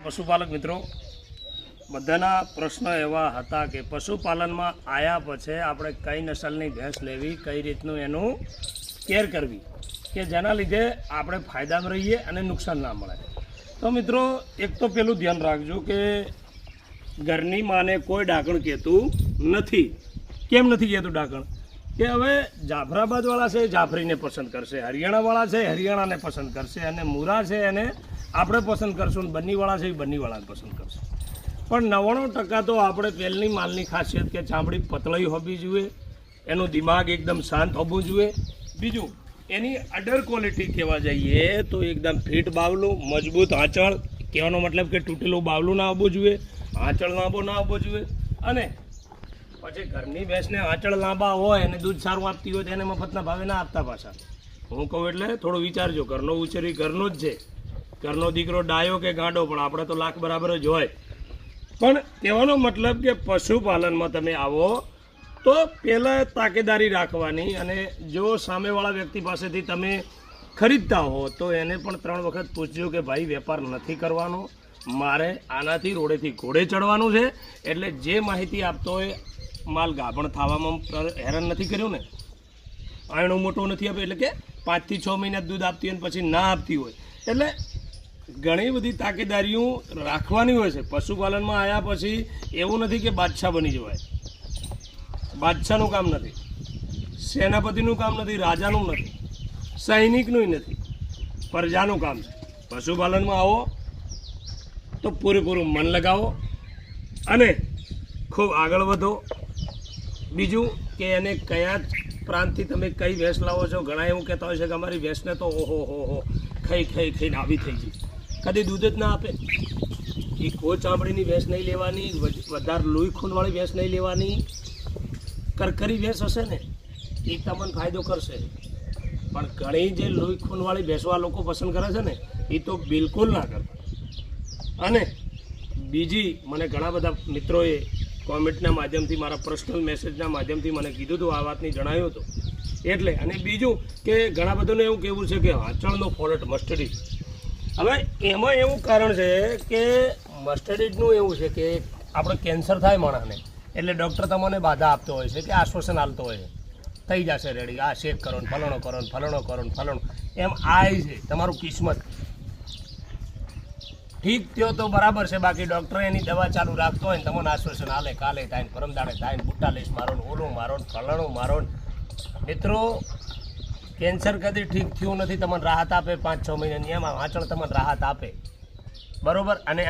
પશુપાલક મિત્રો બધાના પ્રશ્ન એવા હતા કે પશુપાલનમાં આવ્યા પછી આપણે કઈ નસલની ભેંસ લેવી, કઈ રીતનું એનું કેર કરવી કે જેના લીધે આપણે ફાયદામાં રહીએ અને નુકસાન ના મળે. તો મિત્રો એક તો પેલું ધ્યાન રાખજો કે ઘરની માને કોઈ ડાકણ કહેતું નથી. કેમ નથી કહેતું ડાકણ? કે હવે જાફરાબાદવાળા છે જાફરીને પસંદ કરશે, હરિયાણાવાળા છે હરિયાણાને પસંદ કરશે, અને મુરા છે એને આપણે પસંદ કરશું, ને બન્નીવાળા છે એ બન્નીવાળાને પસંદ કરશે. પણ 99% તો આપણે પહેલની માલની ખાસિયત કે ચામડી પતળી હોવી જોઈએ, એનું દિમાગ એકદમ શાંત હોવું જોઈએ. બીજું એની અડર ક્વોલિટી કહેવા જઈએ તો એકદમ ફિટ બાવલું, મજબૂત આંચળ, કહેવાનો મતલબ કે તૂટેલું બાવલું ના આવવું જોઈએ, આંચળ લાંબો ના આવવો જોઈએ. અને પછી ઘરની ભેંસને આંચળ લાંબા હોય અને દૂધ સારું આપતી હોય તો એને મફતના ભાવે ના આપતા પાછા. હું કહું એટલે થોડું વિચારજો. ઘરનો ઉછેરી ઘરનો જ છે, ઘરનો દીકરો ડાયો કે ગાંડો, પણ આપણે તો લાખ બરાબર જ હોય. પણ કહેવાનો મતલબ કે પશુપાલનમાં તમે આવો તો પહેલાં તાકેદારી રાખવાની, અને જો સામેવાળા વ્યક્તિ પાસેથી તમે ખરીદતા હો તો એને પણ 3 વખત પૂછજો કે ભાઈ વેપાર નથી કરવાનો, મારે આનાથી રોડેથી ઘોડે ચડવાનું છે. એટલે જે માહિતી આપતો હોય, માલ ગાભણ થવામાં હેરાન નથી કર્યું ને, આયણો મોટો નથી આપ્યો, એટલે કે 5 થી 6 મહિના દૂધ આપતી હોય ને પછી ના આપતી હોય, એટલે ઘણી બધી તાકેદારીઓ રાખવાની હોય છે. પશુપાલનમાં આવ્યા પછી એવું નથી કે બાદશાહ બની જવાય. બાદશાહનું કામ નથી, સેનાપતિનું કામ નથી, રાજાનું નથી, સૈનિકનું નથી, પ્રજાનું કામ છે. પશુપાલનમાં આવો તો પૂરેપૂરું મન લગાવો અને ખૂબ આગળ વધો. બીજું કે એને કયા પ્રાંતથી તમે કઈ ભેંસ લાવો છો. ઘણા એવું કહેતા હોય છે કે અમારી ભેંસને તો ઓહો ખાઈને આવી થઈ ગઈ, કદી દૂધ જ ના આપે. એ કોઈ ચામડીની ભેંસ નહીં લેવાની, વધારે લોહી ખૂનવાળી ભેંસ નહીં લેવાની. કરકરી ભેંસ હશે ને એ તમને ફાયદો કરશે, પણ ઘણી જે લોહી ખૂનવાળી ભેંસો આ લોકો પસંદ કરે છે ને એ તો બિલકુલ ના કરતા. અને બીજી મને ઘણા બધા મિત્રોએ કોમેન્ટના માધ્યમથી, મારા પર્સનલ મેસેજના માધ્યમથી મને કીધું હતું, આ વાતની જણાવ્યું હતું. એટલે અને બીજું કે ઘણા બધાને એવું કહેવું છે કે આંચળનો ફોલ્ટ મસ્ટર્ડીઝ. હવે એમાં એવું કારણ છે કે મસ્ટર્ડીઝનું એવું છે કે આપણે કેન્સર થાય માણસને એટલે ડૉક્ટર તમને બાધા આપતો હોય છે કે આશ્વાસન આપતો હોય છે, થઈ જશે રેડી, આ શેક કરો ને ફલાણો કરો ને ફલાણો કરો ને ફલાણો. એમ આય છે તમારું કિસ્મત ઠીક થયો તો બરાબર છે, બાકી ડૉક્ટર એની દવા ચાલુ રાખતો હોય ને તમને આશ્વાસન હાલે, કાલે થાય ને પરમદાડે થાય ને બુટ્ટા લઈશ મારો ને ઓલું મારો ને ફલાણું મારો. મિત્રો કેન્સર કદી ઠીક થયું નથી, તમને રાહત આપે 5-6 મહિનાની, એમાં આંચળ તમને રાહત આપે, બરાબર. અને